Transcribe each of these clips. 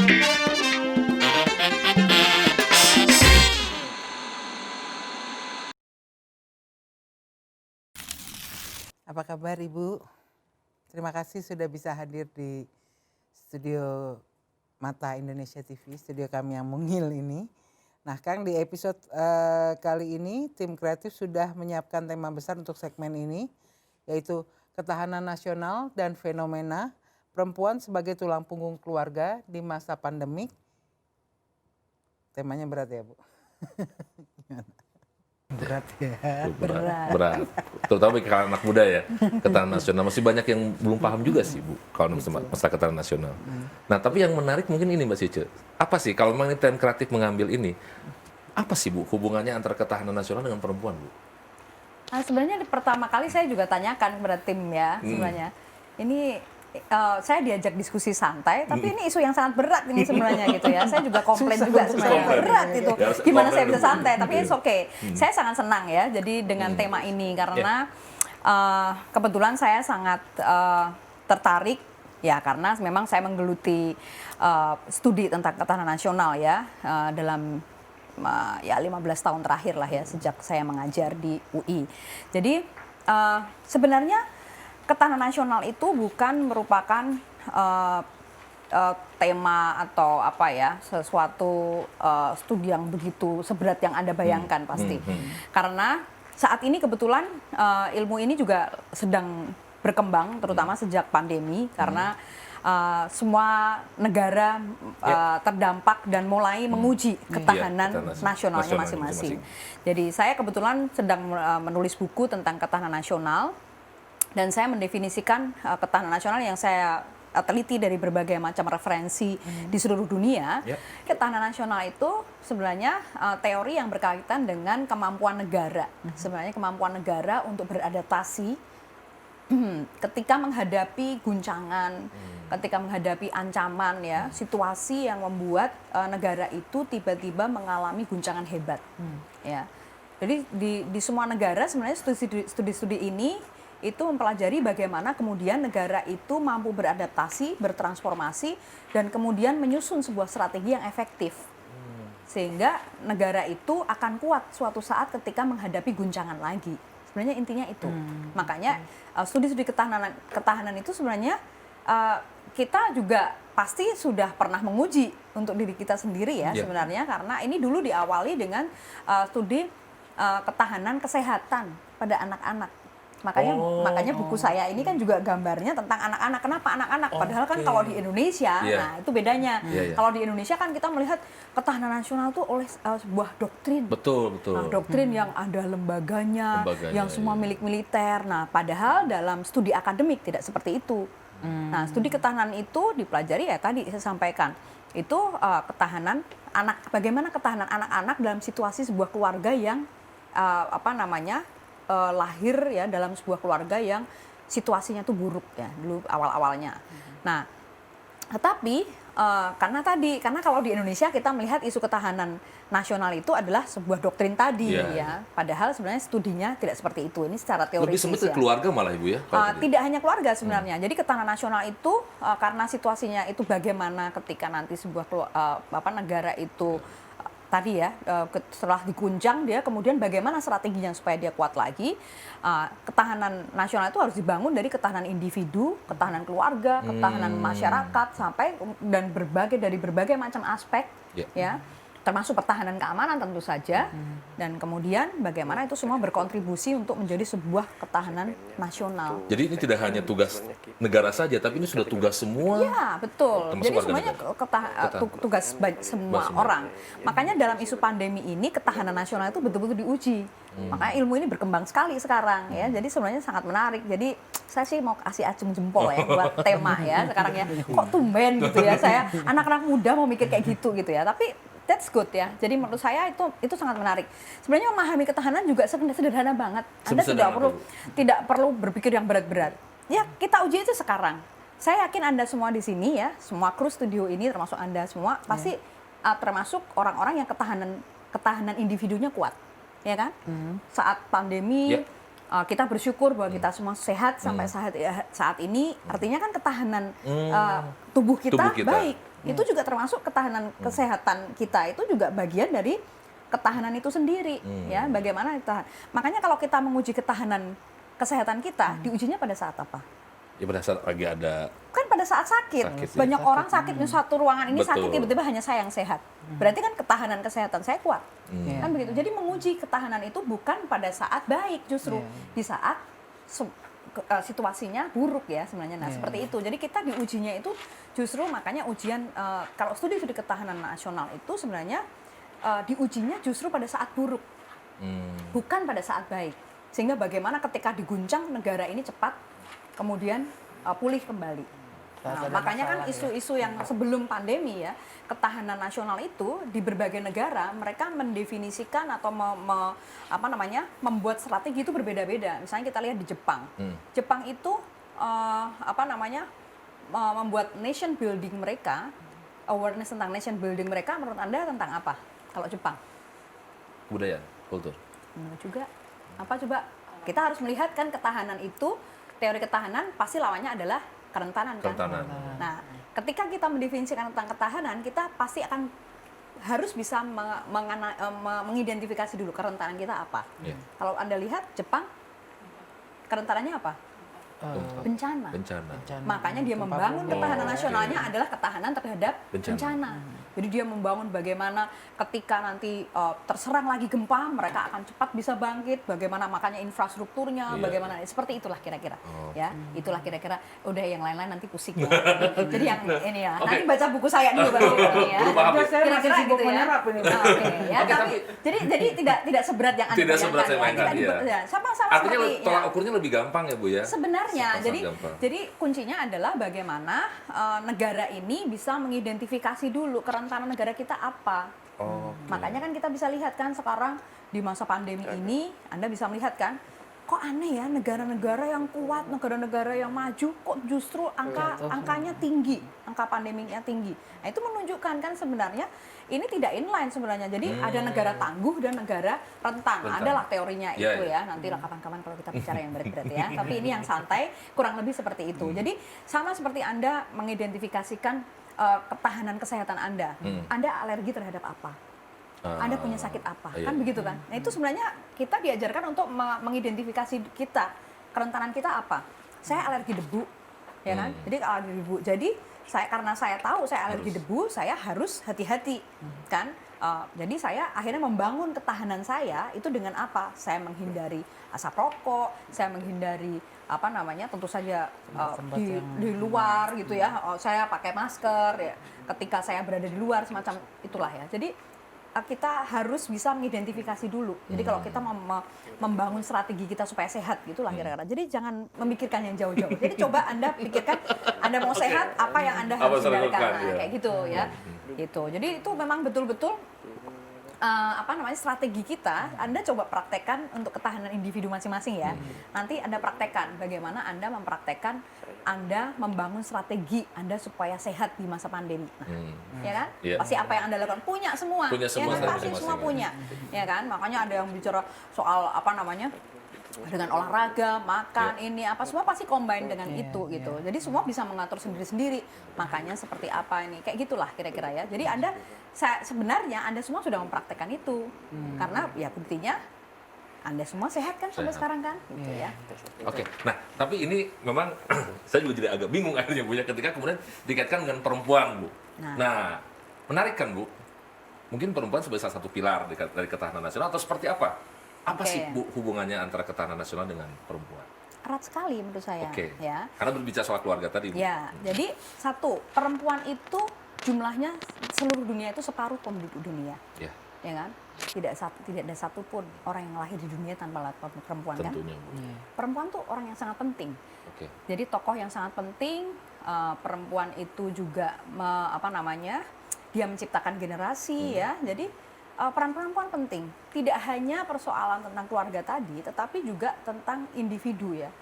Apa kabar Ibu? Terima kasih sudah bisa hadir di studio Mata Indonesia TV, studio kami yang mungil ini. Nah Kang, di episode kali ini tim kreatif sudah menyiapkan tema besar untuk segmen ini, yaitu ketahanan nasional dan fenomena perempuan sebagai tulang punggung keluarga di masa pandemik. Temanya berat ya Bu? Berat ya. Berat. Terutama bagi anak muda ya, ketahanan nasional. Masih banyak yang belum paham juga sih Bu, kalau masalah ketahanan nasional. Nah tapi yang menarik mungkin ini Mbak Sice, apa sih kalau memang ini tim kreatif mengambil ini, apa sih Bu hubungannya antara ketahanan nasional dengan perempuan Bu? Nah, sebenarnya pertama kali saya juga tanyakan kepada tim ya sebenarnya. Ini saya diajak diskusi santai, tapi ini isu yang sangat berat ini sebenarnya gitu ya. Saya juga komplain juga sebenarnya berat itu. Gimana saya bisa santai? Tapi it's okay. Saya sangat senang ya. Jadi dengan tema ini karena kebetulan saya sangat tertarik ya karena memang saya menggeluti studi tentang ketahanan nasional ya dalam ya 15 tahun terakhir lah ya sejak saya mengajar di UI. Jadi sebenarnya ketahanan nasional itu bukan merupakan tema atau apa ya sesuatu studi yang begitu seberat yang Anda bayangkan pasti. Karena saat ini kebetulan ilmu ini juga sedang berkembang terutama sejak pandemi karena semua negara terdampak dan mulai menguji ketahanan nasionalnya masing-masing. Jadi saya kebetulan sedang menulis buku tentang ketahanan nasional. Dan saya mendefinisikan ketahanan nasional yang saya teliti dari berbagai macam referensi di seluruh dunia. Ketahanan nasional itu sebenarnya teori yang berkaitan dengan kemampuan negara. Sebenarnya kemampuan negara untuk beradaptasi ketika menghadapi guncangan, ketika menghadapi ancaman ya, situasi yang membuat negara itu tiba-tiba mengalami guncangan hebat. Ya. Jadi di semua negara sebenarnya studi-studi ini itu mempelajari bagaimana kemudian negara itu mampu beradaptasi, bertransformasi, dan kemudian menyusun sebuah strategi yang efektif. Sehingga negara itu akan kuat suatu saat ketika menghadapi guncangan lagi. Sebenarnya intinya itu. Makanya studi-studi ketahanan itu sebenarnya kita juga pasti sudah pernah menguji untuk diri kita sendiri ya sebenarnya. Karena ini dulu diawali dengan studi ketahanan kesehatan pada anak-anak. Makanya buku saya ini kan juga gambarnya tentang anak-anak. Kenapa anak-anak? Padahal kan kalau di Indonesia, nah itu bedanya. Kalau di Indonesia kan kita melihat ketahanan nasional itu oleh sebuah doktrin. Betul. Nah, doktrin yang ada lembaganya yang semua milik militer. Nah, padahal dalam studi akademik tidak seperti itu. Nah, studi ketahanan itu dipelajari ya tadi saya sampaikan. Itu ketahanan anak, bagaimana ketahanan anak-anak dalam situasi sebuah keluarga yang lahir ya dalam sebuah keluarga yang situasinya tuh buruk ya dulu awal-awalnya. Nah, tetapi karena kalau di Indonesia kita melihat isu ketahanan nasional itu adalah sebuah doktrin tadi ya. Padahal sebenarnya studinya tidak seperti itu. Ini secara teoris. Lebih sempit keluarga malah Ibu ya. Tidak hanya keluarga sebenarnya. Jadi ketahanan nasional itu karena situasinya itu bagaimana ketika nanti sebuah negara itu tadi ya setelah diguncang dia kemudian bagaimana strateginya supaya dia kuat lagi. Ketahanan nasional itu harus dibangun dari ketahanan individu, ketahanan keluarga, ketahanan masyarakat sampai dan dari berbagai macam aspek ya. Termasuk pertahanan keamanan tentu saja, dan kemudian bagaimana itu semua berkontribusi untuk menjadi sebuah ketahanan nasional. Jadi ini tidak hanya tugas negara saja, tapi ini sudah tugas semua. Ya betul. Jadi semuanya tugas semua orang. Makanya dalam isu pandemi ini ketahanan nasional itu betul-betul diuji. Makanya ilmu ini berkembang sekali sekarang ya. Jadi sebenarnya sangat menarik. Jadi saya sih mau kasih acung jempol ya buat tema ya sekarang ya. Kok tumben gitu ya saya anak-anak muda mau mikir kayak gitu ya. Tapi that's good ya. Jadi menurut saya itu sangat menarik. Sebenarnya memahami ketahanan juga sederhana banget. Anda tidak perlu berpikir yang berat-berat. Ya, kita uji itu sekarang. Saya yakin Anda semua di sini ya, semua kru studio ini termasuk Anda semua pasti termasuk orang-orang yang ketahanan individunya kuat. Ya kan? Saat pandemi kita bersyukur bahwa kita semua sehat sampai saat ini, artinya kan ketahanan tubuh kita baik. Itu juga termasuk ketahanan kesehatan kita, itu juga bagian dari ketahanan itu sendiri, ya. Bagaimana kita, makanya kalau kita menguji ketahanan kesehatan kita, diujinya pada saat apa? Ya pada saat lagi ada Kan pada saat sakit. Banyak orang sakit di satu ruangan ini sakit, tiba-tiba hanya saya yang sehat. Berarti kan ketahanan kesehatan saya kuat. Kan begitu. Jadi menguji ketahanan itu bukan pada saat baik, justru di saat situasinya buruk ya sebenarnya. Nah, seperti itu. Jadi kita diujinya itu justru makanya ujian kalau studi ketahanan nasional itu sebenarnya diujinya justru pada saat buruk. Bukan pada saat baik. Sehingga bagaimana ketika diguncang negara ini cepat kemudian pulih kembali. Nah, makanya kan isu-isu yang sebelum pandemi ya, ketahanan nasional itu di berbagai negara mereka mendefinisikan atau membuat strategi itu berbeda-beda. Misalnya kita lihat di Jepang. Jepang itu membuat nation building mereka, awareness tentang nation building mereka menurut Anda tentang apa? Kalau Jepang? budaya, kultur. Menurut juga apa coba? Kita harus melihat kan ketahanan itu, teori ketahanan pasti lawannya adalah kerentanan kan. Nah, ketika kita mendefinisikan tentang ketahanan, kita pasti akan harus bisa mengidentifikasi dulu kerentanan kita apa. Kalau Anda lihat Jepang, kerentanannya apa? Bencana. Makanya dia membangun ketahanan nasionalnya adalah ketahanan terhadap bencana. Jadi dia membangun bagaimana ketika nanti terserang lagi gempa, mereka akan cepat bisa bangkit. Bagaimana makanya infrastrukturnya, bagaimana seperti itulah kira-kira. Ya, itulah kira-kira. Udah yang lain-lain nanti pusing ya. Jadi yang ini ya. Nanti baca buku saya dulu baru ini ya. Kira-kira gitu ya. Ya, tapi jadi tidak seberat yang Anda bayangkan. Sama-sama artinya seperti tolak ukurnya lebih gampang ya Bu ya. Sebenarnya, jadi kuncinya adalah bagaimana negara ini bisa mengidentifikasi dulu kerentanan negara kita apa. Makanya kan kita bisa lihat kan sekarang di masa pandemi ini, Anda bisa melihat kan, kok aneh ya negara-negara yang kuat, negara-negara yang maju, kok justru angkanya tinggi, angka pandeminya tinggi. Nah itu menunjukkan kan sebenarnya ini tidak inline sebenarnya. Jadi ada negara tangguh dan negara rentan. Adalah teorinya itu ya. Nanti kapan-kapan kalau kita bicara yang berat-berat ya. Tapi ini yang santai, kurang lebih seperti itu. Jadi sama seperti Anda mengidentifikasikan ketahanan kesehatan Anda. Anda alergi terhadap apa? Anda punya sakit apa? Kan begitu kan? Nah itu sebenarnya kita diajarkan untuk mengidentifikasi kita. Kerentanan kita apa? Saya alergi debu. Ya kan? Jadi alergi debu. Jadi karena saya tahu saya alergi debu, saya harus hati-hati, kan? Jadi saya akhirnya membangun ketahanan saya itu dengan apa? Saya menghindari asap rokok, saya menghindari tentu saja di luar gitu ya. Saya pakai masker ya. Ketika saya berada di luar semacam itulah ya. Jadi kita harus bisa mengidentifikasi dulu. Jadi kalau kita membangun strategi kita supaya sehat gitulah kira-kira. Jadi jangan memikirkan yang jauh-jauh. Jadi coba Anda pikirkan Anda mau sehat apa yang Anda harus hindarkan kayak gitu ya. Gitu. Jadi itu memang betul-betul strategi kita Anda coba praktekkan untuk ketahanan individu masing-masing ya. Nanti Anda praktekkan bagaimana Anda mempraktekkan Anda membangun strategi Anda supaya sehat di masa pandemi. Nah, ya kan? Pasti apa yang Anda lakukan punya semua. Ya kan? Pasti semua punya. Ya kan? Makanya ada yang bicara soal dengan olahraga, makan, ini apa semua pasti combine dengan itu gitu. Jadi semua bisa mengatur sendiri-sendiri. Makanya seperti apa ini, kayak gitulah kira-kira ya. Jadi sebenarnya Anda semua sudah mempraktekkan itu. Karena ya buktinya Anda semua sehat kan sampai sekarang kan, gitu ya. Oke, nah tapi ini memang saya juga jadi agak bingung akhirnya Bu ya ketika kemudian dikaitkan dengan perempuan Bu. Nah, menarik kan Bu? Mungkin perempuan sebagai salah satu pilar dari ketahanan nasional atau seperti apa? Apa sih Bu hubungannya antara ketahanan nasional dengan perempuan? Erat sekali menurut saya. Ya. Karena berbicara soal keluarga tadi Bu. Ya, jadi perempuan itu jumlahnya seluruh dunia itu separuh penduduk dunia. Ya kan? Tidak ada satupun orang yang lahir di dunia tanpa perempuan. Tentunya, kan? Perempuan tuh orang yang sangat penting. Jadi tokoh yang sangat penting. Perempuan itu juga dia menciptakan generasi ya. Jadi peran perempuan penting. Tidak hanya persoalan tentang keluarga tadi, tetapi juga tentang individu ya.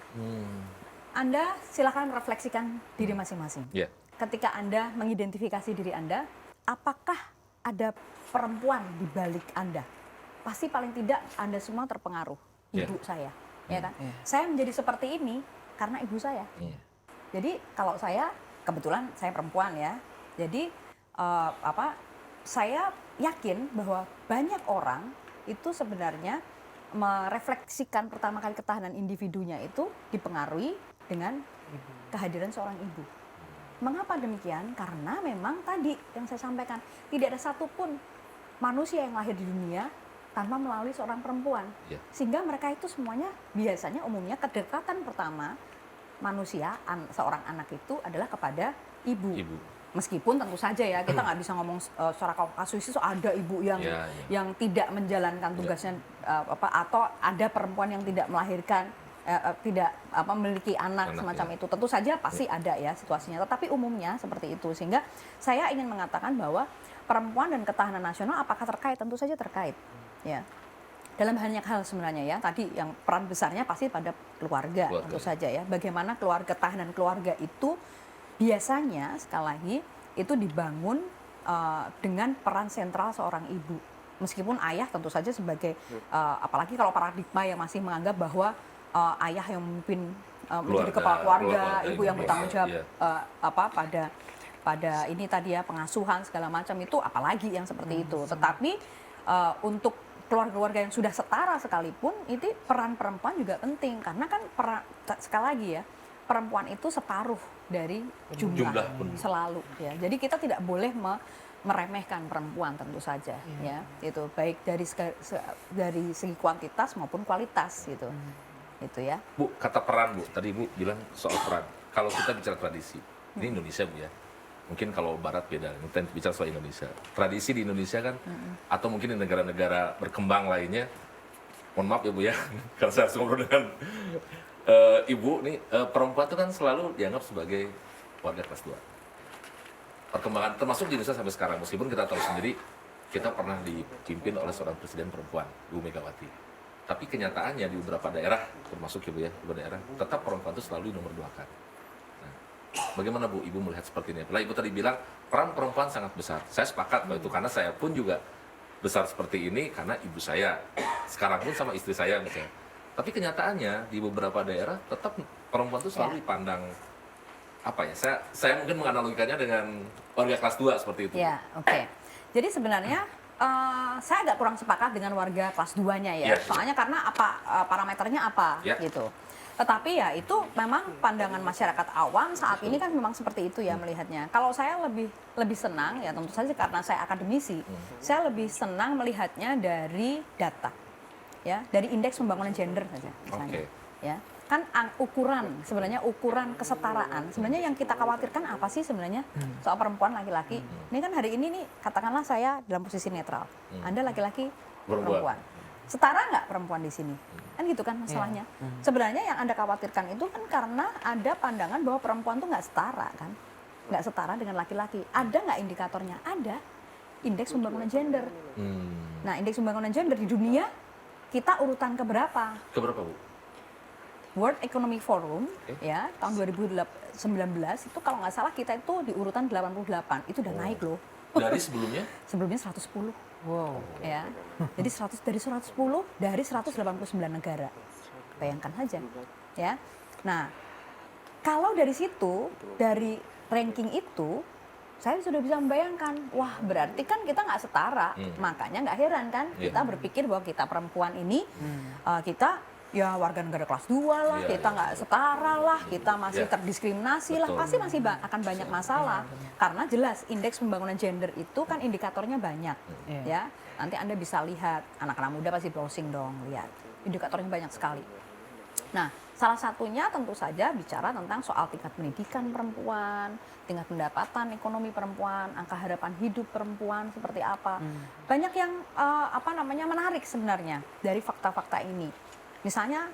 Anda silakan refleksikan diri masing-masing. Ketika Anda mengidentifikasi diri Anda, apakah ada perempuan di balik Anda? Pasti paling tidak Anda semua terpengaruh. Ibu saya, ya kan? Saya menjadi seperti ini karena ibu saya. Jadi kalau saya kebetulan saya perempuan ya, jadi saya yakin bahwa banyak orang itu sebenarnya merefleksikan pertama kali ketahanan individunya itu dipengaruhi dengan kehadiran seorang ibu. Mengapa demikian? Karena memang tadi yang saya sampaikan, tidak ada satupun manusia yang lahir di dunia tanpa melalui seorang perempuan. Sehingga mereka itu semuanya biasanya umumnya kedekatan pertama manusia, seorang anak itu adalah kepada ibu. Meskipun tentu saja ya kita nggak bisa ngomong secara kasuistis ada ibu yang tidak menjalankan tugasnya atau ada perempuan yang tidak melahirkan tidak memiliki anak semacam itu. Tentu saja pasti ada ya situasinya. Tetapi umumnya seperti itu. Sehingga saya ingin mengatakan bahwa perempuan dan ketahanan nasional apakah terkait? Tentu saja terkait. Ya. Dalam banyak hal sebenarnya ya. Tadi yang peran besarnya pasti pada keluarga. Tentu saja ya. Bagaimana ketahanan keluarga itu biasanya sekali lagi itu dibangun dengan peran sentral seorang ibu. Meskipun ayah tentu saja sebagai apalagi kalau paradigma yang masih menganggap bahwa ayah yang memimpin menjadi kepala keluarga, ibu yang bertanggung jawab pada ini tadi ya pengasuhan segala macam itu apalagi yang seperti itu. Tetapi untuk keluarga-keluarga yang sudah setara sekalipun itu peran perempuan juga penting karena kan sekali lagi ya perempuan itu separuh dari jumlah selalu ya. Jadi kita tidak boleh meremehkan perempuan tentu saja ya. Itu baik dari segi kuantitas maupun kualitas gitu. Itu ya. Bu, kata peran Bu, tadi Bu bilang soal peran. Kalau kita bicara tradisi, ini Indonesia Bu ya. Mungkin kalau Barat beda, kita bicara soal Indonesia. Tradisi di Indonesia kan, atau mungkin di negara-negara berkembang lainnya, mohon maaf ya Bu ya, kalau saya harus ngobrol dengan Ibu nih, perempuan itu kan selalu dianggap sebagai warga kelas 2. Perkembangan termasuk di Indonesia sampai sekarang, meskipun kita tahu sendiri kita pernah dipimpin oleh seorang presiden perempuan, Bu Megawati. Tapi kenyataannya di beberapa daerah, termasuk Ibu ya, beberapa daerah, tetap perempuan itu selalu nomor 2-kan. Nah, bagaimana Bu Ibu melihat seperti ini? Apalagi Ibu tadi bilang peran perempuan sangat besar. Saya sepakat bahwa itu karena saya pun juga besar seperti ini karena ibu saya. Sekarang pun sama istri saya misalnya. Tapi kenyataannya di beberapa daerah tetap perempuan itu selalu dipandang apa ya? Saya mungkin menganalogikannya dengan warga kelas 2 seperti itu. Ya, oke. Jadi sebenarnya saya agak kurang sepakat dengan warga kelas 2-nya ya. Soalnya karena parameternya apa gitu. Tetapi ya itu memang pandangan masyarakat awam saat ini kan memang seperti itu ya melihatnya. Kalau saya lebih senang ya tentu saja karena saya akademisi, saya lebih senang melihatnya dari data. Ya, dari indeks pembangunan gender saja misalnya. Ya. Kan sebenarnya ukuran kesetaraan. Sebenarnya yang kita khawatirkan apa sih sebenarnya soal perempuan laki-laki? Ini kan hari ini nih katakanlah saya dalam posisi netral. Anda laki-laki perempuan. Setara nggak perempuan di sini? Kan gitu kan masalahnya. Sebenarnya yang Anda khawatirkan itu kan karena ada pandangan bahwa perempuan tuh nggak setara kan. Nggak setara dengan laki-laki. Ada nggak indikatornya? Ada. Indeks pembangunan gender. Nah, indeks pembangunan gender di dunia kita urutan keberapa? Keberapa Bu? World Economic Forum ya tahun 2019 itu kalau nggak salah kita itu di urutan 88. Itu udah naik loh. Dari sebelumnya? Sebelumnya 110. Wow. Ya. Jadi 110 dari 189 negara. Bayangkan saja. Ya. Nah, kalau dari situ, dari ranking itu saya sudah bisa membayangkan, wah berarti kan kita nggak setara, makanya nggak heran kan kita berpikir bahwa kita perempuan ini kita ya warga negara kelas 2 lah, kita nggak setara lah, kita masih terdiskriminasi lah, pasti masih akan banyak masalah karena jelas indeks pembangunan gender itu kan indikatornya banyak, ya nanti Anda bisa lihat anak-anak muda pasti browsing dong lihat indikatornya banyak sekali. Nah, salah satunya tentu saja bicara tentang soal tingkat pendidikan perempuan, tingkat pendapatan ekonomi perempuan, angka harapan hidup perempuan seperti apa. Banyak yang menarik sebenarnya dari fakta-fakta ini. Misalnya,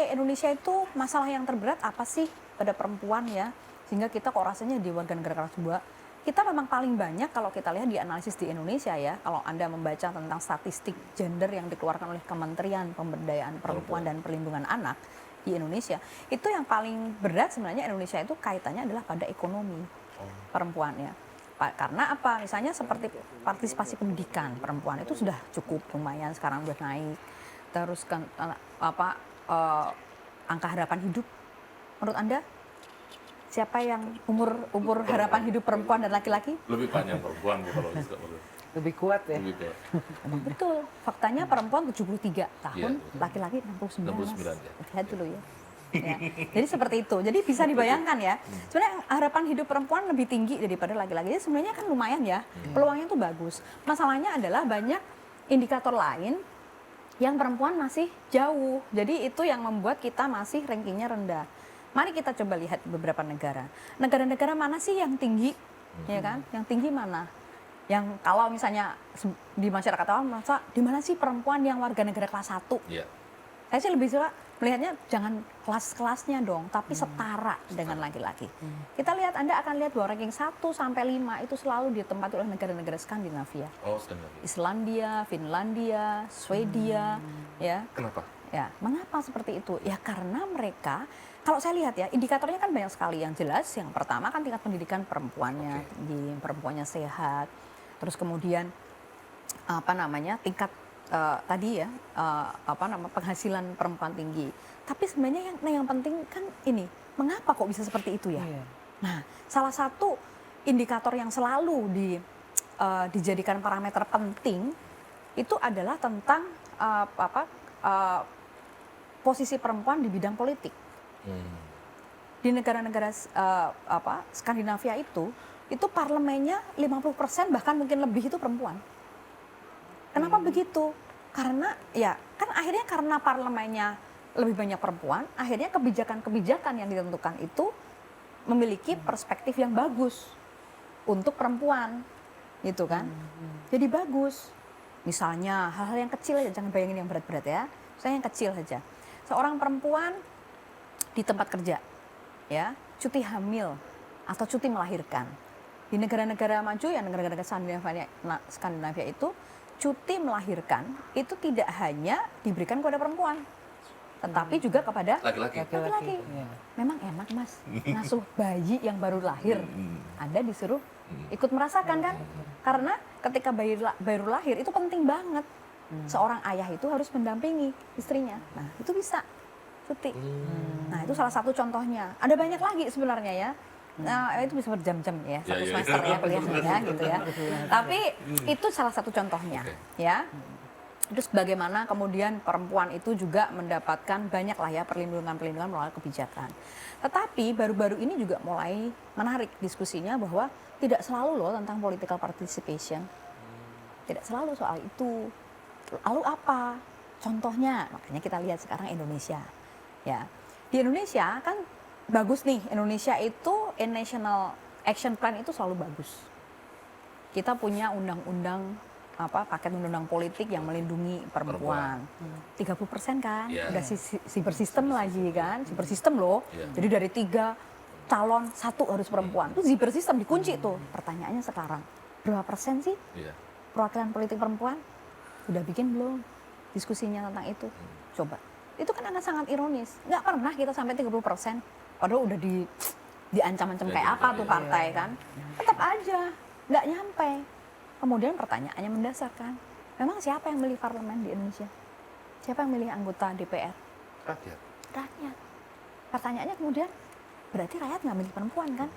Indonesia itu masalah yang terberat apa sih pada perempuan ya? Sehingga kita kok rasanya di warga negara kelas 2, kita memang paling banyak kalau kita lihat di analisis di Indonesia ya, kalau Anda membaca tentang statistik gender yang dikeluarkan oleh Kementerian Pemberdayaan Perempuan dan Perlindungan Anak, di Indonesia, itu yang paling berat sebenarnya Indonesia itu kaitannya adalah pada ekonomi perempuan ya. Karena apa? Misalnya seperti partisipasi pendidikan perempuan itu sudah cukup lumayan sekarang udah naik. Terus kan angka harapan hidup. Menurut Anda siapa yang umur harapan hidup perempuan dan laki-laki? Lebih panjang perempuan Bu kalau bisa. Lebih kuat ya. Lebih kuat. Betul. Faktanya perempuan 73 tahun, Iya, betul. laki-laki 69. 69 ya. Lihat dulu ya. Ya. Jadi seperti itu. Jadi bisa dibayangkan ya. Sebenarnya harapan hidup perempuan lebih tinggi daripada laki-laki. Jadi sebenarnya kan lumayan ya. Peluangnya tuh bagus. Masalahnya adalah banyak indikator lain yang perempuan masih jauh. Jadi itu yang membuat kita masih rankingnya rendah. Mari kita coba lihat beberapa negara. Negara-negara mana sih yang tinggi? Ya kan? Yang tinggi mana? Yang kalau misalnya di masyarakat awam merasa di mana sih perempuan yang warga negara kelas 1? Iya. Saya sih lebih suka melihatnya jangan kelas-kelasnya dong, tapi setara dengan laki-laki. Kita lihat, Anda akan lihat bahwa ranking 1 sampai 5 itu selalu ditempati oleh negara-negara Skandinavia. Oh, Skandinavia. Islandia, Finlandia, Swedia, ya. Kenapa? Ya, mengapa seperti itu? Ya karena mereka, kalau saya lihat ya, indikatornya kan banyak sekali. Yang jelas, yang pertama kan tingkat pendidikan perempuannya, perempuannya sehat. Terus kemudian tingkat tadi ya penghasilan perempuan tinggi. Tapi sebenarnya yang penting kan ini, mengapa kok bisa seperti itu ya? Iya. Nah, salah satu indikator yang selalu dijadikan parameter penting itu adalah tentang posisi perempuan di bidang politik. Di negara-negara Skandinavia itu parlemennya 50% bahkan mungkin lebih itu perempuan. Kenapa begitu? Karena ya kan akhirnya karena parlemennya lebih banyak perempuan, akhirnya kebijakan-kebijakan yang ditentukan itu memiliki perspektif yang bagus untuk perempuan, gitu kan? Jadi bagus. Misalnya hal-hal yang kecil aja, jangan bayangin yang berat-berat ya. Saya yang kecil saja. Seorang perempuan di tempat kerja, ya, cuti hamil atau cuti melahirkan. Di negara-negara maju, yang negara-negara Skandinavia itu cuti melahirkan itu tidak hanya diberikan kepada perempuan, tetapi juga kepada Laki-laki. laki-laki. Iya. Memang enak Mas, ngasuh bayi yang baru lahir. Anda disuruh ikut merasakan kan? Karena ketika bayi baru lahir itu penting banget. Seorang ayah itu harus mendampingi istrinya. Nah itu bisa cuti. Nah itu salah satu contohnya. Ada banyak lagi sebenarnya ya. Nah, itu bisa berjam-jam ya, satu semester ya kuliahnya gitu ya. Tapi itu salah satu contohnya, ya. Terus bagaimana kemudian perempuan itu juga mendapatkan banyak lah ya perlindungan-perlindungan melalui kebijakan. Tetapi baru-baru ini juga mulai menarik diskusinya bahwa tidak selalu loh tentang political participation. Tidak selalu soal itu. Lalu apa? Contohnya, makanya kita lihat sekarang Indonesia. Ya. Di Indonesia kan bagus nih, Indonesia itu National Action Plan itu selalu bagus. Kita punya undang-undang paket undang-undang politik yang melindungi perempuan. 30% kan, udah cyber system lagi kan, cyber system loh. Jadi dari 3 calon 1 harus perempuan. Itu cyber system dikunci tuh. Pertanyaannya sekarang, berapa persen sih perwakilan politik perempuan? Udah bikin belum diskusinya tentang itu? Coba. Itu kan sangat ironis. Nggak pernah kita sampai 30%. Padahal udah diancam-ancam kayak apa tuh partai kan. Tetap aja, nggak nyampe. Kemudian pertanyaannya mendasar kan. Memang siapa yang milih parlemen di Indonesia? Siapa yang milih anggota DPR? Rakyat. Rakyat. Pertanyaannya kemudian, berarti rakyat nggak milih perempuan kan?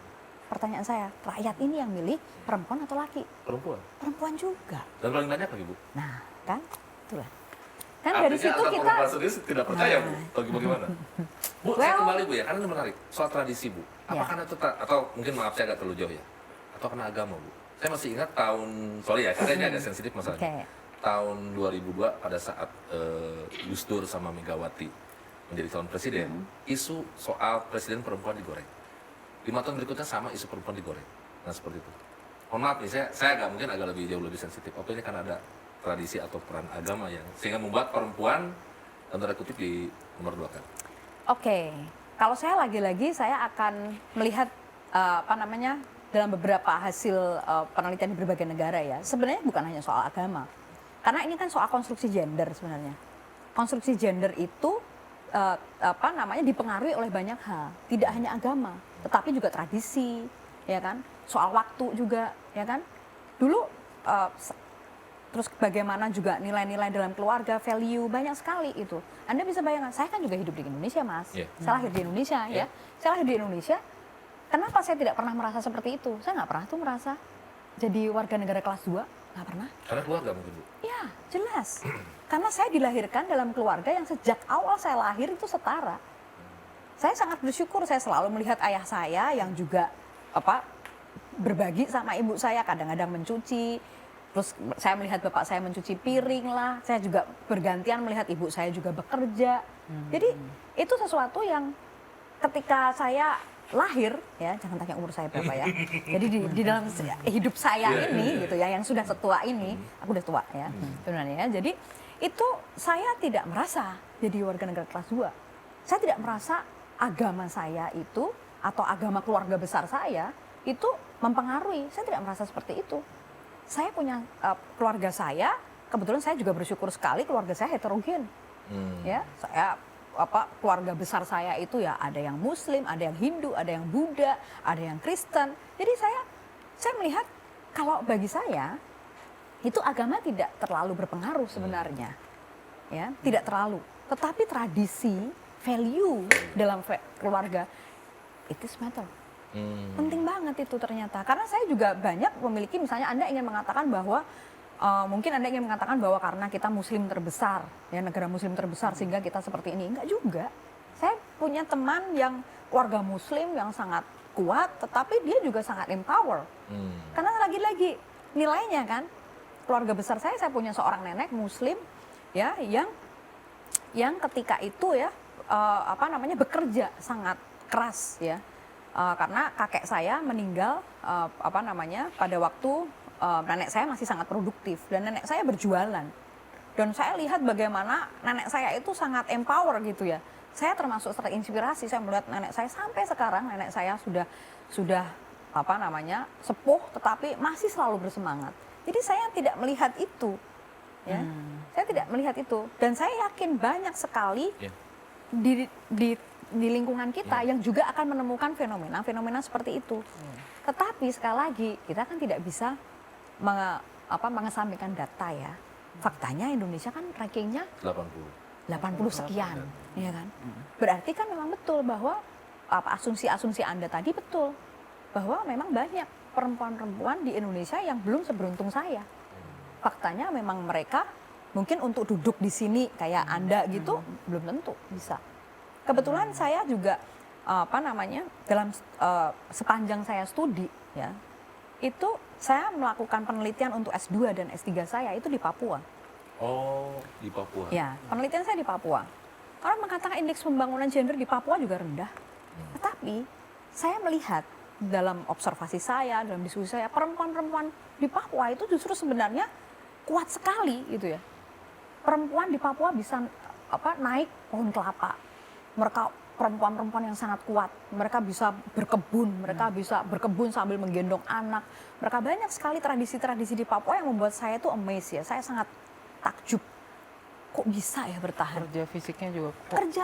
Pertanyaan saya, rakyat ini yang milih perempuan atau laki? Perempuan. Perempuan juga. Dan paling banyak lagi Bu. Nah, kan? Itulah. Kan dari situ kita perempuan sendiri tidak percaya Bu. Atau bagaimana? Bu, saya kembali Bu ya, karena ini menarik. Soal tradisi Bu. Apa karena itu, atau mungkin maaf saya agak terlalu jauh ya. Atau karena agama Bu. Saya masih ingat sorry ya, karena ini agak sensitif masalahnya. Tahun 2002 pada saat Gus Dur sama Megawati menjadi calon presiden, isu soal presiden perempuan digoreng. 5 tahun berikutnya sama isu perempuan digoreng. Nah seperti itu. Mohon maaf nih, saya agak lebih jauh lebih sensitif. Apa ini kan ada tradisi atau peran agama yang sehingga membuat perempuan dalam tanda kutip di nomor 2 kan? Oke, kalau saya lagi-lagi saya akan melihat dalam beberapa hasil penelitian di berbagai negara ya. Sebenarnya bukan hanya soal agama, karena ini kan soal konstruksi gender sebenarnya. Konstruksi gender itu dipengaruhi oleh banyak hal, tidak hanya agama, tetapi juga tradisi, ya kan? Soal waktu juga, ya kan? Dulu terus bagaimana juga nilai-nilai dalam keluarga, value, banyak sekali itu. Anda bisa bayangkan, saya kan juga hidup di Indonesia, Mas. Yeah. Saya lahir di Indonesia, ya. Saya lahir di Indonesia, kenapa saya tidak pernah merasa seperti itu? Saya nggak pernah tuh merasa jadi warga negara kelas 2, nggak pernah. Karena keluarga mungkin, Bu. Ya, jelas. Karena saya dilahirkan dalam keluarga yang sejak awal saya lahir itu setara. Saya sangat bersyukur, saya selalu melihat ayah saya yang juga berbagi sama ibu saya, kadang-kadang mencuci. Terus saya melihat bapak saya mencuci piring lah. Saya juga bergantian melihat ibu saya juga bekerja. Jadi itu sesuatu yang ketika saya lahir, ya jangan tanya umur saya berapa ya. Jadi di dalam hidup saya ini gitu ya, yang sudah setua ini, aku udah tua ya sebenarnya. Jadi itu saya tidak merasa jadi warga negara kelas 2. Saya tidak merasa agama saya itu atau agama keluarga besar saya itu mempengaruhi. Saya tidak merasa seperti itu. Saya punya keluarga saya, kebetulan saya juga bersyukur sekali keluarga saya heterogen. Ya, saya keluarga besar saya itu ya ada yang Muslim, ada yang Hindu, ada yang Buddha, ada yang Kristen. Jadi saya melihat kalau bagi saya itu agama tidak terlalu berpengaruh sebenarnya. Ya, tidak terlalu. Tetapi tradisi, value dalam keluarga, it is matter. Penting banget itu ternyata. Karena saya juga banyak memiliki, misalnya Anda ingin mengatakan bahwa mungkin Anda ingin mengatakan bahwa karena kita muslim terbesar, ya negara muslim terbesar sehingga kita seperti ini. Enggak juga. Saya punya teman yang keluarga muslim yang sangat kuat, tetapi dia juga sangat empower. Karena lagi-lagi nilainya kan, keluarga besar saya punya seorang nenek muslim ya yang ketika itu ya bekerja sangat keras ya. Karena kakek saya meninggal pada waktu nenek saya masih sangat produktif dan nenek saya berjualan. Dan saya lihat bagaimana nenek saya itu sangat empower gitu ya. Saya termasuk terinspirasi, saya melihat nenek saya sampai sekarang, nenek saya sudah sepuh tetapi masih selalu bersemangat. Jadi saya tidak melihat itu. Ya. Saya tidak melihat itu dan saya yakin banyak sekali di lingkungan kita yang juga akan menemukan fenomena seperti itu. Tetapi sekali lagi kita kan tidak bisa mengesampingkan data ya. Faktanya Indonesia kan rankingnya 80 sekian, ya kan? Berarti kan memang betul bahwa asumsi-asumsi Anda tadi betul bahwa memang banyak perempuan-perempuan di Indonesia yang belum seberuntung saya. Faktanya memang mereka mungkin untuk duduk di sini kayak Anda gitu belum tentu bisa. Kebetulan saya juga dalam sepanjang saya studi ya, itu saya melakukan penelitian untuk S2 dan S3 saya itu di Papua. Oh, di Papua. Ya, penelitian saya di Papua. Orang mengatakan indeks pembangunan gender di Papua juga rendah. Tetapi saya melihat dalam observasi saya, dalam diskusi saya, perempuan-perempuan di Papua itu justru sebenarnya kuat sekali gitu ya. Perempuan di Papua bisa naik pohon kelapa. Mereka perempuan-perempuan yang sangat kuat. Mereka bisa berkebun sambil menggendong anak. Mereka banyak sekali tradisi-tradisi di Papua yang membuat saya itu amazed ya. Saya sangat takjub. Kok bisa ya bertahan? Kerja fisiknya juga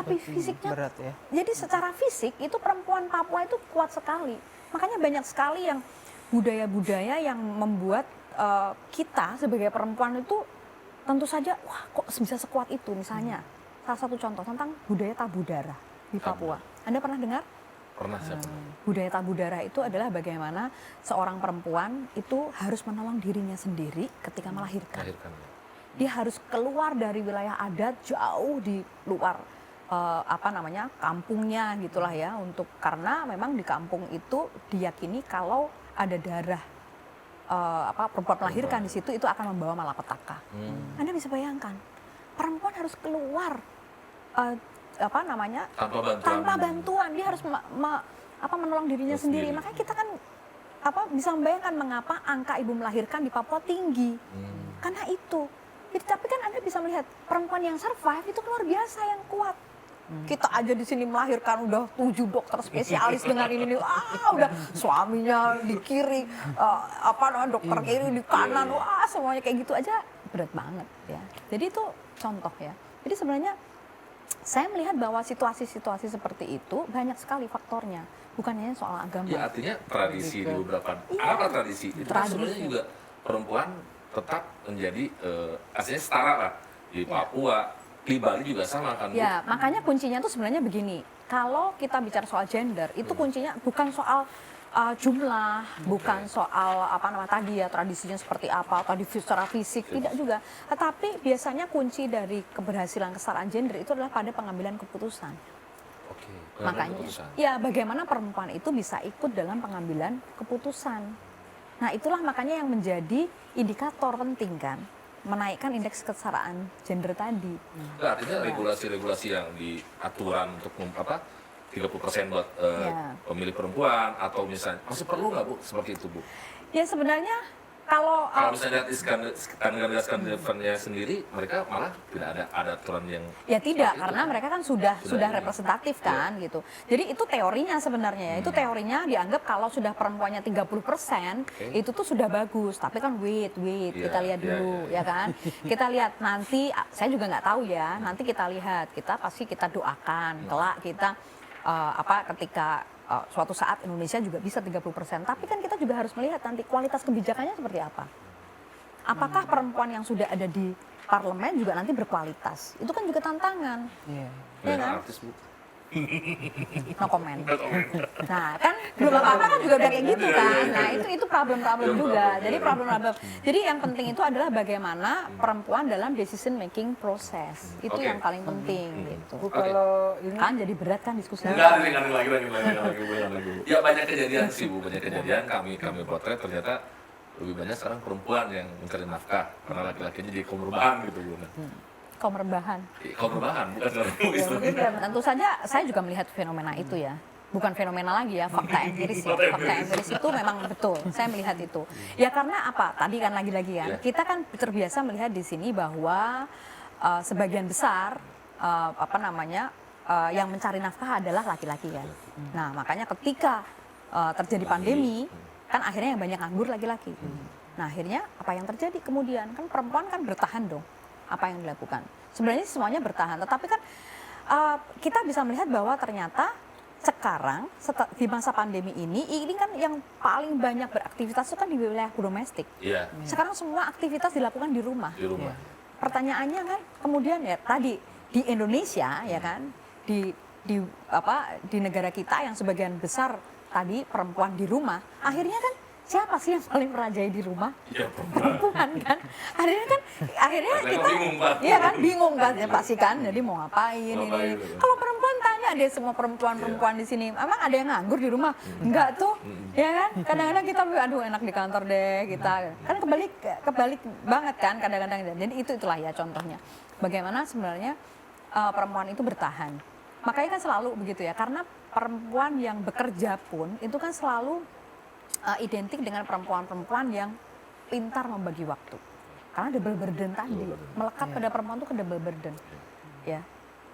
fisiknya berat ya. Jadi secara fisik itu perempuan Papua itu kuat sekali. Makanya banyak sekali yang budaya-budaya yang membuat kita sebagai perempuan itu tentu saja, wah kok bisa sekuat itu. Misalnya, salah satu contoh tentang budaya tabu darah di Papua. Anda pernah dengar? Pernah saya pernah. Budaya tabu darah itu adalah bagaimana seorang perempuan itu harus menolong dirinya sendiri ketika melahirkan. Dia harus keluar dari wilayah adat jauh di luar kampungnya gitulah ya, karena memang di kampung itu diyakini kalau ada darah perempuan melahirkan di situ itu akan membawa malapetaka. Anda bisa bayangkan perempuan harus keluar tanpa bantuan, dia harus menolong dirinya sendiri. Makanya kita kan bisa membayangkan mengapa angka ibu melahirkan di Papua tinggi. Karena itu. Jadi, tapi kan Anda bisa melihat perempuan yang survive itu luar biasa yang kuat. Kita aja di sini melahirkan udah 7 dokter spesialis dengan ini udah suaminya di kiri, dokter kiri di kanan, semuanya kayak gitu aja berat banget ya. Jadi itu contoh ya. Jadi sebenarnya saya melihat bahwa situasi-situasi seperti itu banyak sekali faktornya, bukan hanya soal agama. Ya artinya tradisi di beberapa tradisi itu kan sebenarnya juga perempuan tetap menjadi aslinya setara lah di Papua, di Bali juga sama kan Bu? Ya, makanya kuncinya tuh sebenarnya begini. Kalau kita bicara soal gender, itu kuncinya bukan soal jumlah, bukan soal apa nama tadi ya tradisinya seperti apa, tadi secara fisik tidak juga. Tetapi biasanya kunci dari keberhasilan kesetaraan gender itu adalah pada pengambilan keputusan. Oke. Makanya, ya bagaimana perempuan itu bisa ikut dalam pengambilan keputusan. Nah, itulah makanya yang menjadi indikator penting kan, menaikkan indeks kesetaraan gender tadi. Nah, artinya regulasi-regulasi yang di aturan untuk 30% buat pemilih perempuan atau misalnya masih perlu nggak Bu seperti itu Bu? Ya sebenarnya kalau misalnya lihat Skandinavia sendiri, mereka malah tidak ada aturan yang ya tidak, seperti karena itu. mereka kan sudah ini. representatif kan gitu. Jadi itu teorinya sebenarnya ya. Itu teorinya dianggap kalau sudah perempuannya 30% itu tuh sudah bagus. Tapi kan wait, kita lihat dulu ya kan. Kita lihat nanti, saya juga nggak tahu ya. Nanti kita lihat, pasti kita doakan kelak kita ketika suatu saat Indonesia juga bisa 30%. Tapi kan kita juga harus melihat nanti kualitas kebijakannya seperti apa. Apakah perempuan yang sudah ada di parlemen juga nanti berkualitas? Itu kan juga tantangan. Iya. Ya kan? Artis Bu. No comment. Nah, kan belum apa-apa kan juga udah kayak gitu kan. Nah, itu problem-problem juga. Jadi problem-problem. Jadi yang penting itu adalah bagaimana perempuan dalam decision making process. Itu yang paling penting gitu. Bu, kalau ini Kan jadi berat kan diskusinya. Enggak, lagi. Ya banyak kejadian sih Bu, banyak kejadian kami potret ternyata lebih banyak sekarang perempuan yang mencari nafkah karena laki-lakinya jadi kaum rebahan gitu Bu. Kaum rebahan. Kaum rebahan bukan dalam Ya, tentu saja saya juga melihat fenomena itu ya. Bukan fenomena lagi ya, fakta empiris ya. Fakta empiris itu memang betul, saya melihat itu. Ya karena apa? Tadi kan lagi-lagi ya, kita kan terbiasa melihat di sini bahwa sebagian besar yang mencari nafkah adalah laki-laki ya. Nah makanya ketika terjadi pandemi, kan akhirnya yang banyak nganggur laki-laki. Nah akhirnya apa yang terjadi kemudian? Kan perempuan kan bertahan dong. Apa yang dilakukan? Sebenarnya semuanya bertahan, tetapi kan kita bisa melihat bahwa ternyata sekarang di masa pandemi ini kan yang paling banyak beraktivitas itu kan di wilayah domestik. Iya. Sekarang semua aktivitas dilakukan di rumah. Di rumah. Pertanyaannya kan kemudian ya tadi di Indonesia ya kan di negara kita yang sebagian besar tadi perempuan di rumah, akhirnya kan siapa sih yang paling merajai di rumah? Iya, Perempuan kan. Akhirnya kita iya kan bingung kan ya pasti kan. Jadi mau ngapain ini? Kalau perempuan tanya deh semua perempuan di sini, emang ada yang nganggur di rumah? Enggak tuh. Ya kan? Kadang-kadang kita aduh enak di kantor deh kita. Kan kebalik banget kan kadang-kadang. Jadi itulah ya contohnya. Bagaimana sebenarnya perempuan itu bertahan. Makanya kan selalu begitu ya. Karena perempuan yang bekerja pun itu kan selalu identik dengan perempuan-perempuan yang pintar membagi waktu. Karena double burden tadi, melekat pada perempuan itu ke double burden. Ya.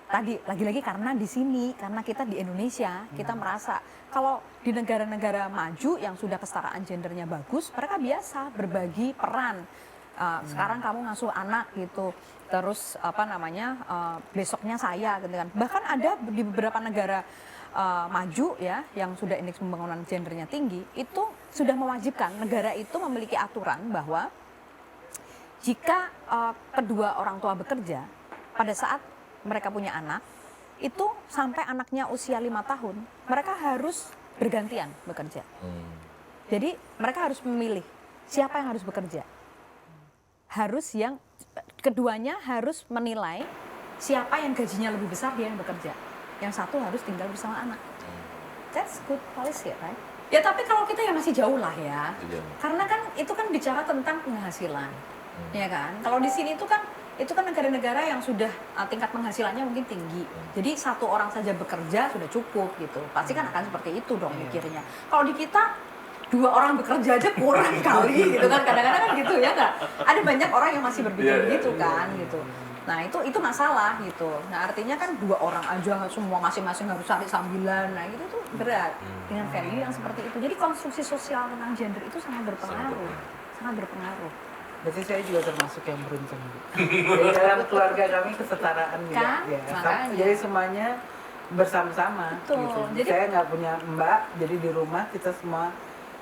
Tadi lagi-lagi karena di sini, karena kita di Indonesia, kita merasa kalau di negara-negara maju yang sudah kesetaraan gendernya bagus, mereka biasa berbagi peran. Sekarang kamu ngasuh anak gitu, terus besoknya saya gitu kan. Bahkan ada di beberapa negara maju ya yang sudah indeks pembangunan gendernya tinggi itu sudah mewajibkan negara itu memiliki aturan bahwa jika kedua orang tua bekerja pada saat mereka punya anak itu sampai anaknya usia 5 tahun mereka harus bergantian bekerja. Jadi mereka harus memilih siapa yang harus bekerja. Keduanya harus menilai siapa yang gajinya lebih besar dia yang bekerja. Yang satu harus tinggal bersama anak. That's good policy, right? Ya tapi kalau kita ya masih jauh lah ya. Karena kan itu kan bicara tentang penghasilan. Ya kan? Kalau di sini itu kan negara-negara yang sudah tingkat penghasilannya mungkin tinggi. Jadi satu orang saja bekerja sudah cukup gitu. Pasti kan akan seperti itu dong mikirnya. Kalau di kita 2 orang bekerja aja kurang kali gitu kan. Kadang-kadang kan gitu ya kan. Ada banyak orang yang masih berpikir gitu kan gitu. Nah itu masalah gitu. Nah artinya kan 2 orang aja semua masing-masing harus cari sambilan. Nah itu tuh berat dengan value yang seperti itu. Jadi konstruksi sosial tentang gender itu sangat berpengaruh. berarti saya juga termasuk yang beruntung. Jadi dalam keluarga kami kesetaraan Kan? ya. Makanya. Jadi semuanya bersama-sama Betul. gitu. Jadi- Saya nggak punya mbak, jadi di rumah kita semua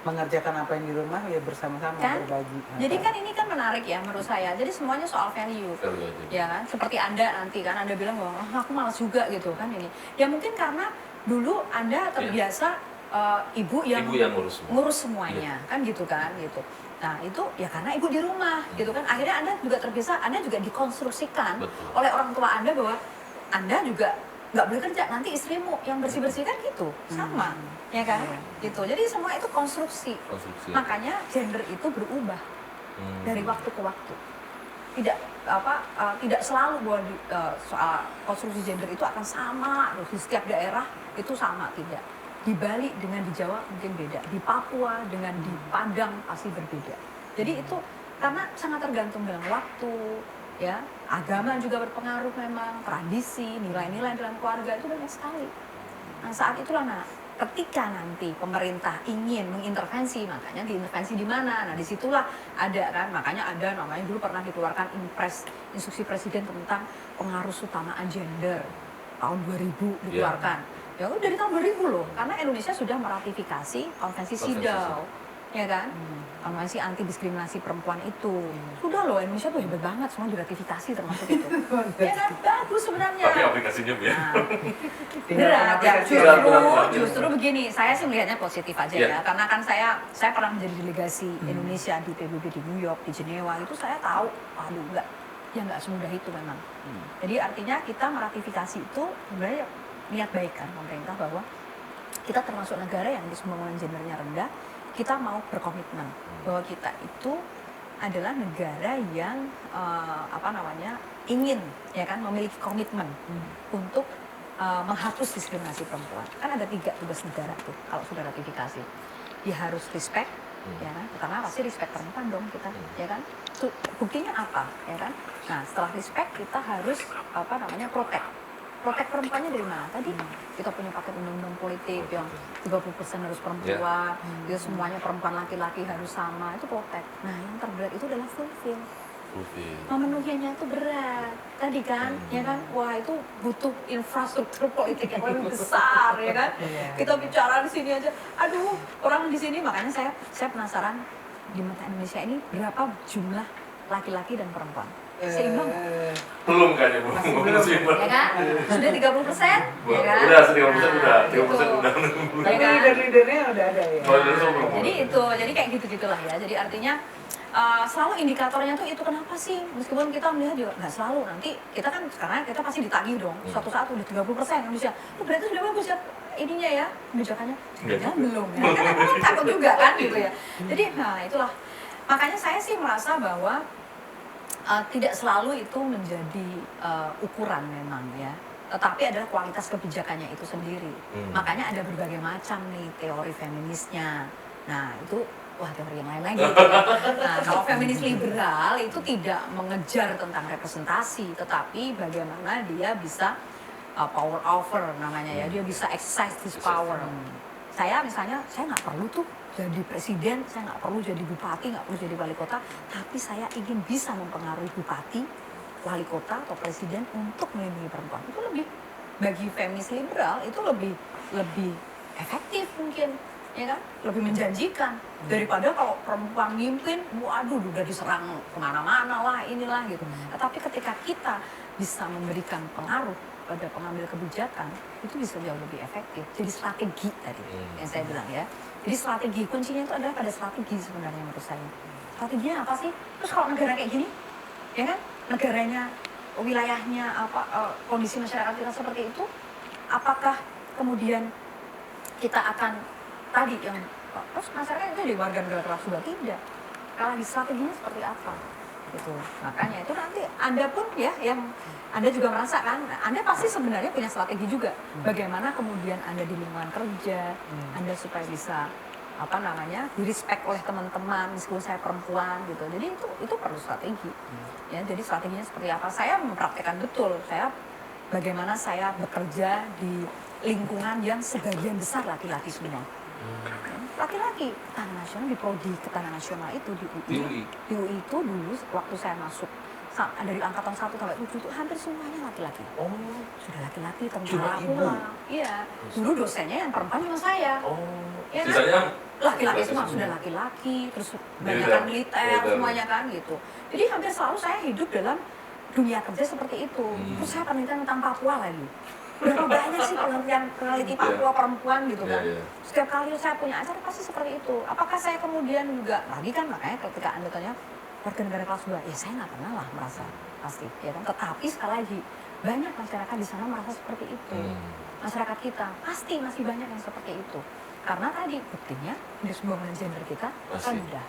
mengerjakan apa yang di rumah ya bersama-sama Kan? berbagi. Jadi kan ini kan menarik ya menurut saya. Jadi semuanya soal value. Value aja. Ya kan? Seperti Anda nanti kan Anda bilang bahwa "Ah, aku malas juga gitu kan ini. Ya mungkin karena dulu Anda terbiasa ibu yang ngurus semuanya kan gitu kan gitu. Nah itu ya karena ibu di rumah gitu kan. Akhirnya Anda juga terbiasa, Anda juga dikonstruksikan oleh orang tua Anda bahwa Anda juga nggak boleh kerja, nanti istrimu yang bersih-bersih kan gitu, sama, ya kan? Gitu. Jadi semua itu konstruksi. Makanya gender itu berubah dari waktu ke waktu. Tidak selalu bahwa soal konstruksi gender itu akan sama terus di setiap daerah itu sama, tidak. Di Bali dengan di Jawa mungkin beda, di Papua dengan di Padang pasti berbeda. Jadi itu karena sangat tergantung dengan waktu, ya, agama juga berpengaruh memang, tradisi, nilai-nilai dalam keluarga itu banyak sekali. Nah saat itulah ketika nanti pemerintah ingin mengintervensi, makanya diintervensi di mana? Nah disitulah ada kan, makanya ada namanya dulu pernah dikeluarkan instruksi presiden tentang pengaruh utamaan gender tahun 2000 dikeluarkan. Ya udah dari tahun 2000 loh, karena Indonesia sudah meratifikasi konvensi CEDAW. Ya kan? Konvensi anti diskriminasi perempuan itu. Sudah loh, Indonesia tuh hebat banget, semua diratifikasi termasuk itu. Ya kan? Bagus sebenarnya. Tapi aplikasinya ya. Berat ya, justru begini, saya sih melihatnya positif aja ya. Karena kan saya pernah menjadi delegasi Indonesia di PBB di New York, di Jenewa, itu saya tahu, aduh nggak semudah itu memang. Jadi artinya kita meratifikasi itu sebenarnya niat baik kan pemerintah bahwa kita termasuk negara yang disumbangan gendernya rendah. Kita mau berkomitmen bahwa kita itu adalah negara yang ingin ya kan memiliki komitmen untuk menghapus diskriminasi perempuan. Kan ada 3 tugas negara tuh kalau sudah ratifikasi. Dia harus respect, ya kan? Pertama pasti respect perempuan dong kita, ya kan? Buktinya apa, ya kan? Nah setelah respect kita harus protect. Protect perempuannya dari mana? Tadi kita punya paket undang-undang politik yang 30% harus perempuan, itu semuanya perempuan laki-laki harus sama, itu protect. Nah yang terberat itu adalah fulfill. Memenuhinya itu berat. Tadi kan, ya kan? Wah itu butuh infrastruktur politik yang lebih besar, ya kan? Kita bicara di sini aja, aduh orang di sini, makanya saya penasaran di mata Indonesia ini berapa jumlah laki-laki dan perempuan? Seimbang belum kayaknya belum seimbang. Ya kan? Sudah 30%, ya kan? Udah 30% udah, 30% udah. Tapi leader-leadernya udah ada ya. Jadi kayak gitu-gitulah ya. Jadi artinya selalu indikatornya tuh itu kenapa sih? Meskipun kita melihat juga nggak selalu. Nanti kita kan sekarang kita pasti ditagih dong. Suatu saat udah 30% Indonesia. Berarti sudah bagus ya ininya ya, kebijakannya. Ya belum ya. Kan orang takut juga kan gitu ya. Jadi itulah. Makanya saya sih merasa bahwa tidak selalu itu menjadi ukuran memang ya, tetapi adalah kualitas kebijakannya itu sendiri. Makanya ada berbagai macam nih teori feminisnya. Nah itu teori yang lain lagi. Nah kalau feminis liberal itu tidak mengejar tentang representasi, tetapi bagaimana dia bisa power over namanya ya, dia bisa exercise this power. Saya misalnya saya nggak perlu tuh jadi presiden, saya nggak perlu jadi bupati, nggak perlu jadi wali kota, tapi saya ingin bisa mempengaruhi bupati, wali kota atau presiden untuk melindungi perempuan. Itu lebih bagi feminis liberal itu lebih efektif mungkin, ya kan? Lebih menjanjikan daripada kalau perempuan mimpin, waduh udah diserang kemana-mana lah inilah gitu. Tapi ketika kita bisa memberikan pengaruh pada pengambil kebijakan, itu bisa jauh lebih efektif. Jadi strategi tadi yang saya bilang ya. Jadi strategi kuncinya itu adalah pada strategi sebenarnya menurut saya. Strateginya apa sih? Terus kalau negara kayak gini, ya kan? Negaranya, wilayahnya, kondisi masyarakat kita seperti itu, apakah kemudian kita akan tadi yang terus masyarakat itu jadi warga negara kelas juga tidak? Kalau di strateginya seperti apa? Gitu. Makanya itu nanti Anda pun ya yang Anda juga merasakan, Anda pasti sebenarnya punya strategi juga. Bagaimana kemudian Anda di lingkungan kerja, Anda supaya bisa di respect oleh teman-teman meskipun saya perempuan gitu. Jadi itu perlu strategi. Ya, jadi strateginya seperti apa? Saya mempraktekkan betul. Bagaimana saya bekerja di lingkungan yang sebagian besar laki-laki semua. Laki-laki, ketahanan nasional di prodi ketahanan nasional itu di UI. Di UI itu dulu waktu saya masuk dari angkatan 1 sampai 7 itu hampir semuanya laki-laki. Oh, sudah laki-laki, tentara pula. Iya. Dulu dosennya yang perempuan cuma saya. Oh. Ya, sisanya laki-laki semua, sudah laki-laki, terus banyak kan militer, semuanya kan gitu. Jadi hampir selalu saya hidup dalam dunia kerja seperti itu. Terus saya penelitian tentang Papua lagi. Berapa banyak sih peneliti Papua perempuan gitu kan. Setiap kali saya punya acara pasti seperti itu. Apakah saya kemudian juga, lagi kan makanya ketika Anda tanya warga negara kelas 2, ya saya nggak pernah lah merasa pasti, ya kan. Tetapi sekali lagi, banyak masyarakat di sana merasa seperti itu. Masyarakat kita pasti masih banyak yang seperti itu. Karena tadi buktinya di sumbangan gender kita rendah.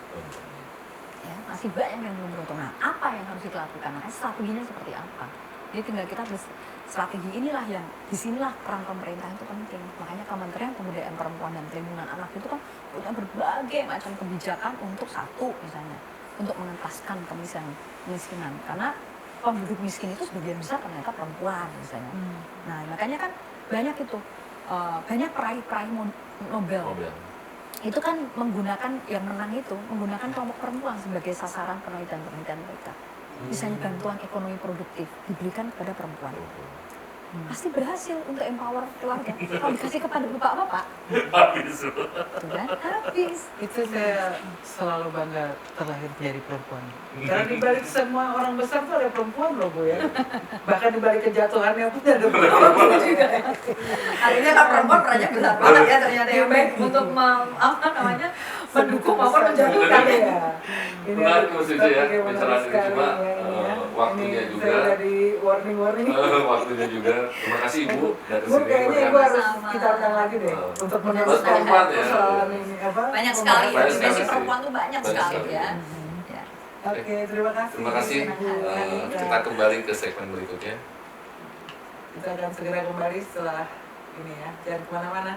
Ya, masih banyak yang belum beruntung. Nah, apa yang harus kita lakukan? Nah, strateginya seperti apa? Jadi tinggal kita strategi inilah yang disinilah peran pemerintah itu penting. Makanya Kementerian Pemberdayaan Perempuan dan Perlindungan Anak itu kan punya berbagai macam kebijakan untuk satu misalnya untuk mengentaskan kemiskinan. Karena penduduk miskin itu sebagian besar ternyata perempuan misalnya. Nah, makanya kan banyak itu banyak peraih Nobel. Itu kan menggunakan yang menang itu menggunakan kelompok perempuan sebagai sasaran penelitian mereka. Misalnya bantuan ekonomi produktif diberikan kepada perempuan. Pasti berhasil untuk empower keluarga. Kalau dikasih kepada bapak-bapak, habis. Itu saya selalu bangga terlahir menjadi perempuan. Karena di balik semua orang besar tuh ada perempuan loh, Bu ya. Bahkan di balik kejatuhannya pun ada perempuan juga. Akhirnya kan perempuan perannya besar banget ya ternyata yang baik untuk mendukung maupun menjatuhkan ya. Menarik maksudnya ya, bicara ini cuma waktunya juga. Saya udah di warning. Waktunya juga. Terima kasih Ibu dari Bu, sini. kayaknya Ibu harus kita undang lagi deh untuk meneruskan persoalan ini apa? Banyak sekali ya, Banyak dimensi sekali. perempuan tuh banyak sekali ya. Oke, terima kasih. Terima kasih. Kita kembali ke segmen berikutnya. Kita akan segera kembali setelah ini ya. Jangan kemana-mana.